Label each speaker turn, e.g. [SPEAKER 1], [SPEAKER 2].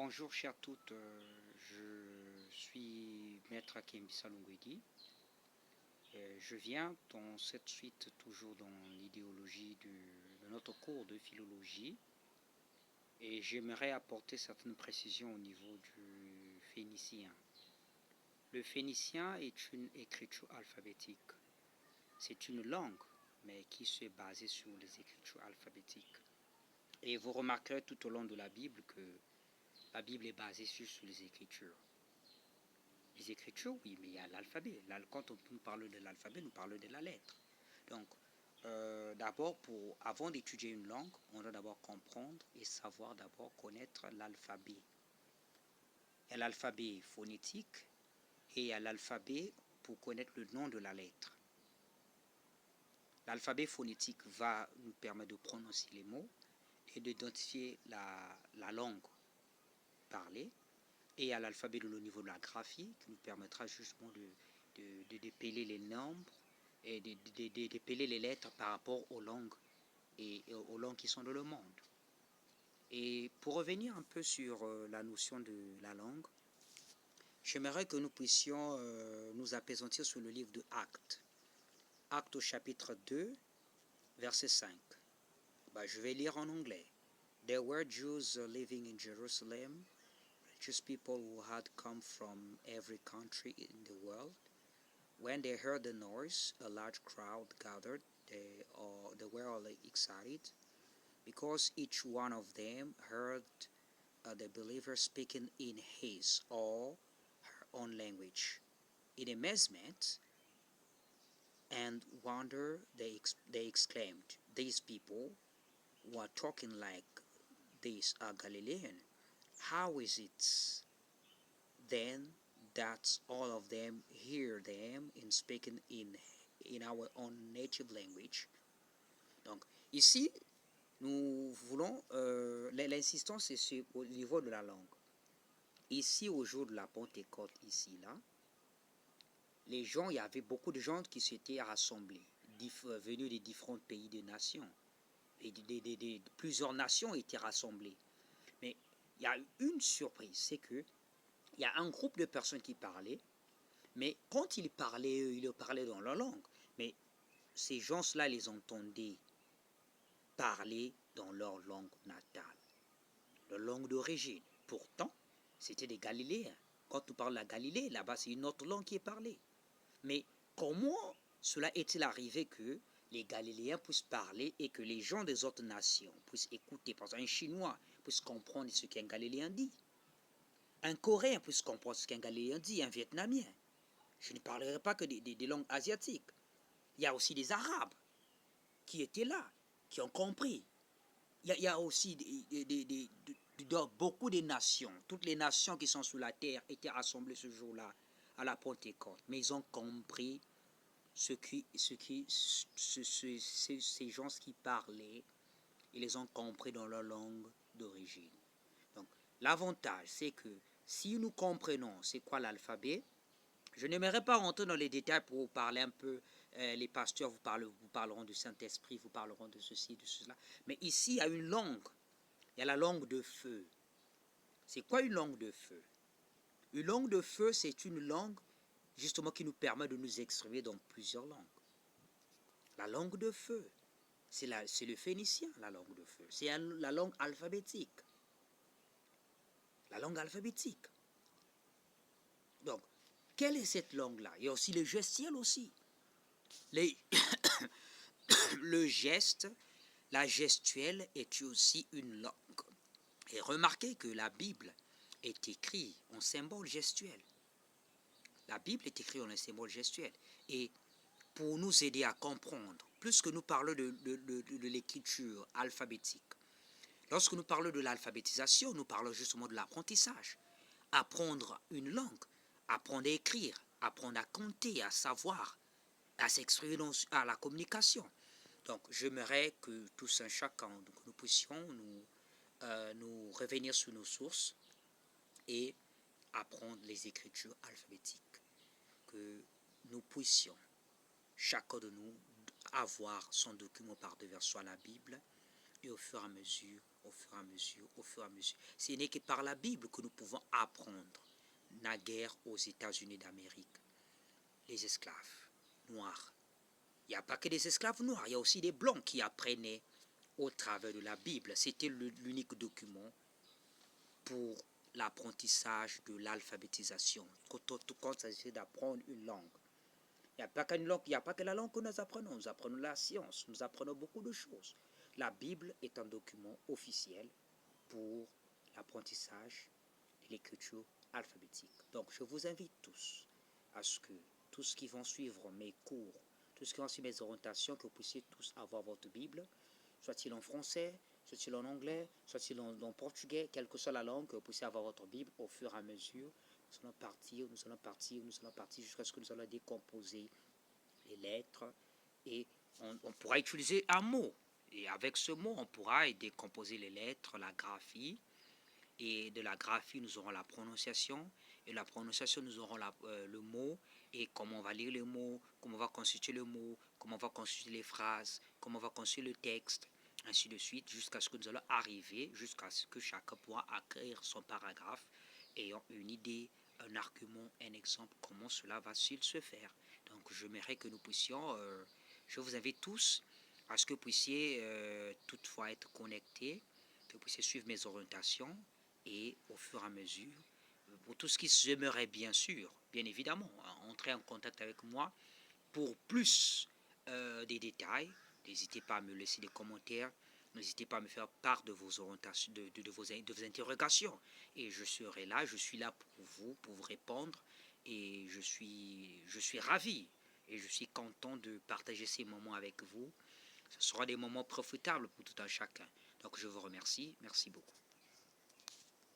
[SPEAKER 1] Bonjour chers toutes, je suis Maître Kembisa Lungwedi. Je viens dans cette suite toujours dans l'idéologie de notre cours de philologie et j'aimerais apporter certaines précisions au niveau du phénicien. Le phénicien est une écriture alphabétique. C'est une langue, mais qui se basée sur les écritures alphabétiques. Et vous remarquerez tout au long de la Bible que la Bible est basée sur les Écritures. Les Écritures, oui, mais il y a l'alphabet. Quand on parle de l'alphabet, nous parlons de la lettre. Donc, d'abord, avant d'étudier une langue, on doit d'abord comprendre et savoir d'abord connaître l'alphabet. Il y a l'alphabet phonétique et il y a l'alphabet pour connaître le nom de la lettre. L'alphabet phonétique va nous permettre de prononcer les mots et d'identifier la langue parlée. Et il y a l'alphabet au niveau de la graphie qui nous permettra justement de dépeler les nombres et de dépeler les lettres par rapport aux langues et aux langues qui sont dans le monde. Et pour revenir un peu sur la notion de la langue, j'aimerais que nous puissions nous appesantir sur le livre de Actes. Actes au chapitre 2, verset 5. Je vais lire en anglais. There were Jews living in Jerusalem, just people who had come from every country in the world. When they heard the noise, a large crowd gathered. They were all excited because each one of them heard the believer speaking in his or her own language. In amazement and wonder, they exclaimed, "These people who are talking like this are Galilean. How is it then that all of them hear them in speaking in our own native language?" Donc, ici, nous voulons, l'insistance est au niveau de la langue. Ici, au jour de la Pentecôte, ici, là, les gens, il y avait beaucoup de gens qui s'étaient rassemblés, venus des différents pays, des nations. Et plusieurs nations étaient rassemblées. Mais il y a une surprise, c'est que il y a un groupe de personnes qui parlaient, mais quand ils parlaient dans leur langue. Mais ces gens-là les entendaient parler dans leur langue natale, leur langue d'origine. Pourtant, c'était des Galiléens. Quand on parle de la Galilée, là-bas, c'est une autre langue qui est parlée. Mais comment cela est-il arrivé que les Galiléens puissent parler et que les gens des autres nations puissent écouter? Par exemple, un Chinois puisse comprendre ce qu'un Galiléen dit. Un Coréen puisse comprendre ce qu'un Galiléen dit, un Vietnamien. Je ne parlerai pas que des langues asiatiques. Il y a aussi des Arabes qui étaient là, qui ont compris. Il y a aussi beaucoup de nations. Toutes les nations qui sont sur la terre étaient rassemblées ce jour-là à la Pentecôte. Mais ils ont compris ces gens qui parlaient. Ils les ont compris dans leur langue d'origine. Donc, l'avantage, c'est que si nous comprenons c'est quoi l'alphabet, je n'aimerais pas rentrer dans les détails pour vous parler un peu. Les pasteurs vous parleront du Saint-Esprit, vous parleront de ceci, de cela. Mais ici, il y a une langue. Il y a la langue de feu. C'est quoi une langue de feu? Une langue de feu, c'est une langue justement qui nous permet de nous exprimer dans plusieurs langues. La langue de feu, c'est le phénicien, la langue de feu. C'est la langue alphabétique. La langue alphabétique. Donc, quelle est cette langue-là? Il y a aussi le gestuel aussi. Le geste, la gestuelle est aussi une langue. Et remarquez que la Bible est écrite en symbole gestuel. La Bible est écrite en un symbole gestuel. Et pour nous aider à comprendre, plus que nous parlons de l'écriture alphabétique, lorsque nous parlons de l'alphabétisation, nous parlons justement de l'apprentissage. Apprendre une langue, apprendre à écrire, apprendre à compter, à savoir, à s'exprimer à la communication. Donc, j'aimerais que tous et chacun, nous puissions nous revenir sur nos sources et apprendre les écritures alphabétiques. Que nous puissions, chacun de nous, avoir son document par devers, soit la Bible, et au fur et à mesure, au fur et à mesure, au fur et à mesure. Ce n'est que par la Bible que nous pouvons apprendre. Naguère aux États-Unis d'Amérique, les esclaves noirs. Il n'y a pas que des esclaves noirs, il y a aussi des blancs qui apprenaient au travers de la Bible. C'était l'unique document pour l'apprentissage de l'alphabétisation. Quand il s'agit d'apprendre une langue. Il n'y a pas qu'une langue, il n'y a pas que la langue que nous apprenons la science, nous apprenons beaucoup de choses. La Bible est un document officiel pour l'apprentissage de l'écriture alphabétique. Donc je vous invite tous à ce que tous qui vont suivre mes cours, tous qui vont suivre mes orientations, que vous puissiez tous avoir votre Bible, soit-il en français, soit-il en anglais, soit-il en portugais, quelle que soit la langue, que vous puissiez avoir votre Bible au fur et à mesure. Nous allons partir jusqu'à ce que nous allons décomposer les lettres et on pourra utiliser un mot. Et avec ce mot, on pourra décomposer les lettres, la graphie. Et de la graphie, nous aurons la prononciation. Et la prononciation, nous aurons le mot. Et comment on va lire le mot, comment on va constituer le mot, comment on va constituer les phrases, comment on va constituer le texte, ainsi de suite, jusqu'à ce que nous allons arriver, jusqu'à ce que chacun pourra écrire son paragraphe, ayant une idée, un argument, un exemple, comment cela va-t-il se faire. Donc, j'aimerais que nous puissions, je vous invite tous à ce que vous puissiez toutefois être connectés, que vous puissiez suivre mes orientations et au fur et à mesure, pour tout ce qui j'aimerais bien sûr, bien évidemment, entrer en contact avec moi pour plus des détails. N'hésitez pas à me laisser des commentaires. N'hésitez pas à me faire part de vos orientations, de vos interrogations. Et je serai là, je suis là pour vous répondre. Et je suis ravi et je suis content de partager ces moments avec vous. Ce sera des moments profitables pour tout un chacun. Donc je vous remercie. Merci beaucoup.